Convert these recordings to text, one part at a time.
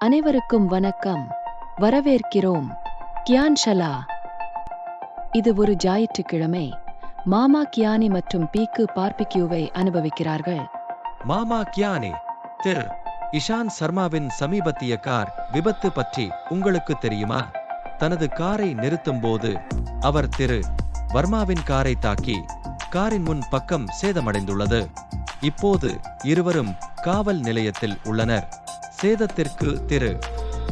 அனைவருக்கும் வணக்கம். வரவேற்கிறோம். கியான்ஷலா. இது ஒரு ஞாயிற்றுக்கிழமை. மாமா கியானி மற்றும் பீக்கு பார்பிக்யூவை அனுபவிக்கிறார்கள். மாமா கியானி திரு இஷான் சர்மாவின் சமீபத்திய கார் விபத்து பற்றி உங்களுக்கு தெரியுமா? தனது காரை நிறுத்தும் போது அவர் திரு வர்மாவின் காரை தாக்கி காரின் முன் பக்கம் சேதமடைந்துள்ளது. இப்போது இருவரும் காவல் நிலையத்தில் உள்ளனர். சேதத்திற்கு திரு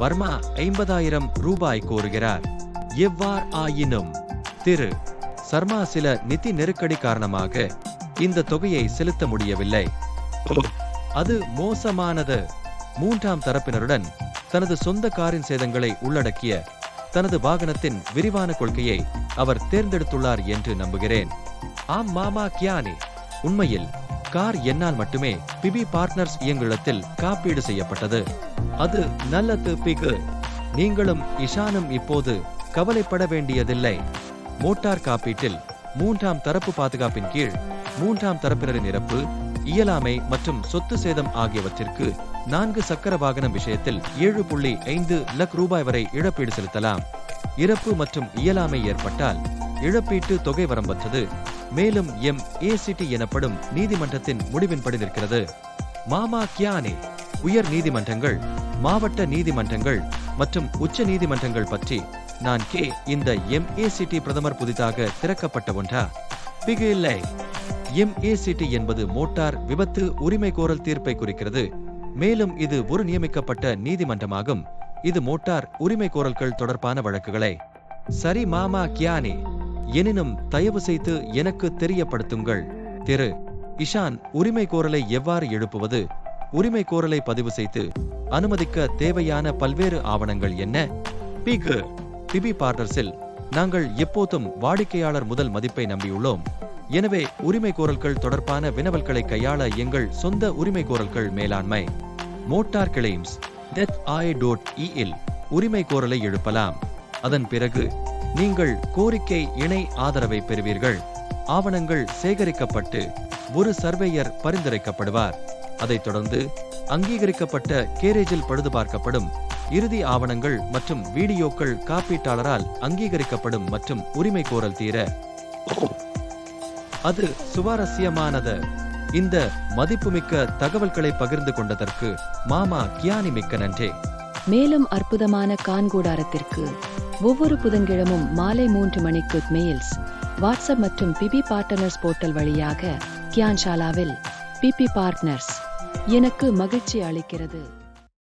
வர்மா 50,000 ரூபாய் கோருகிறார். எவ்வாறு ஆயினும் திரு சர்மா சில நிதி நெருக்கடி காரணமாக இந்த தொகையை செலுத்த முடியவில்லை. அது மோசமானது. மூன்றாம் தரப்பினருடன் தனது சொந்த காரின் சேதங்களை உள்ளடக்கிய தனது வாகனத்தின் விரிவான கொள்கையை அவர் தேர்ந்தெடுத்துள்ளார் என்று நம்புகிறேன். ஆம் மாமா கியானி, உண்மையில் கார் என்னால் மட்டுமே பிபி பார்ட்னர்ஸ் இயங்குதளத்தில் காப்பீடு செய்யப்பட்டது. அது நல்லது பிகு. நீங்களும் இஷானும் இப்போது கவலைப்பட வேண்டியதில்லை. மோட்டார் காப்பீட்டில் மூன்றாம் தரப்பு பாதுகாப்பின் கீழ் மூன்றாம் தரப்பினரின் இறப்பு, இயலாமை மற்றும் சொத்து சேதம் ஆகியவற்றிற்கு 4 சக்கர வாகனம் விஷயத்தில் 7.5 லட்சம் ரூபாய் வரை இழப்பீடு செலுத்தலாம். இறப்பு மற்றும் இயலாமை ஏற்பட்டால் இழப்பீட்டு தொகை வரம்பற்றது, மேலும் MACT எனப்படும் நீதிமன்றத்தின் முடிவின்படி நிற்கிறது. மாமா கியானி, உயர் நீதிமன்றங்கள், மாவட்ட நீதிமன்றங்கள் மற்றும் உச்ச நீதிமன்றங்கள் பற்றி நான் இந்த MACT பிரதமர் புதிதாக திறக்கப்பட்ட ஒன்றா? பிகு இல்லை. MACT என்பது மோட்டார் விபத்து உரிமை கோரல் தீர்ப்பை குறிக்கிறது, மேலும் இது ஒரு நியமிக்கப்பட்ட நீதிமன்றமாகும். இது மோட்டார் உரிமை கோரல்கள் தொடர்பான வழக்குகளை சரி மாமா கியானி, எனினும் தயவு செய்து எனக்கு தெரியப்படுத்துங்கள். திரு இஷான் உரிமை கோரலை எவ்வாறு எழுப்புவது? உரிமை கோரலை பதிவு செய்து அனுமதிக்க தேவையான பல்வேறு ஆவணங்கள் என்ன? பிபி பார்ட்னர்ஸில் நாங்கள் எப்போதும் வாடிக்கையாளர் முதல் மதிப்பை நம்பியுள்ளோம். எனவே உரிமை கோரல்கள் தொடர்பான வினவல்களை கையாள எங்கள் சொந்த உரிமை கோரல்கள் மேலாண்மை மோட்டார் கிளைம்ஸ் .i.e உரிமை கோரலை எழுப்பலாம். அதன் பிறகு நீங்கள் கோரிக்கை இணை ஆதரவை பெறுவீர்கள். ஆவணங்கள் சேகரிக்கப்பட்டு ஒரு சர்வேயர் பரிந்துரைக்கப்படுவார். அதைத் தொடர்ந்து அங்கீகரிக்கப்பட்ட கேரேஜில் பழுதுபார்க்கப்படும். இறுதி ஆவணங்கள் மற்றும் வீடியோக்கள் காப்பீட்டாளரால் அங்கீகரிக்கப்படும் மற்றும் உரிமை கோரல் தீர அது சுவாரஸ்யமானது. இந்த மதிப்புமிக்க தகவல்களை பகிர்ந்து கொண்டதற்கு மாமா கியானி மிக்க நன்றி. மேலும் அற்புதமான கான்கூடாரத்திற்கு ஒவ்வொரு புதன்கிழமும் மாலை 3 மணிக்கு மெயில்ஸ், வாட்ஸ்அப் மற்றும் பிபி பார்ட்னர்ஸ் போர்ட்டல் வழியாக கியான்ஷாலாவில் பிபி பார்ட்னர்ஸ் எனக்கு மகிழ்ச்சி அளிக்கிறது.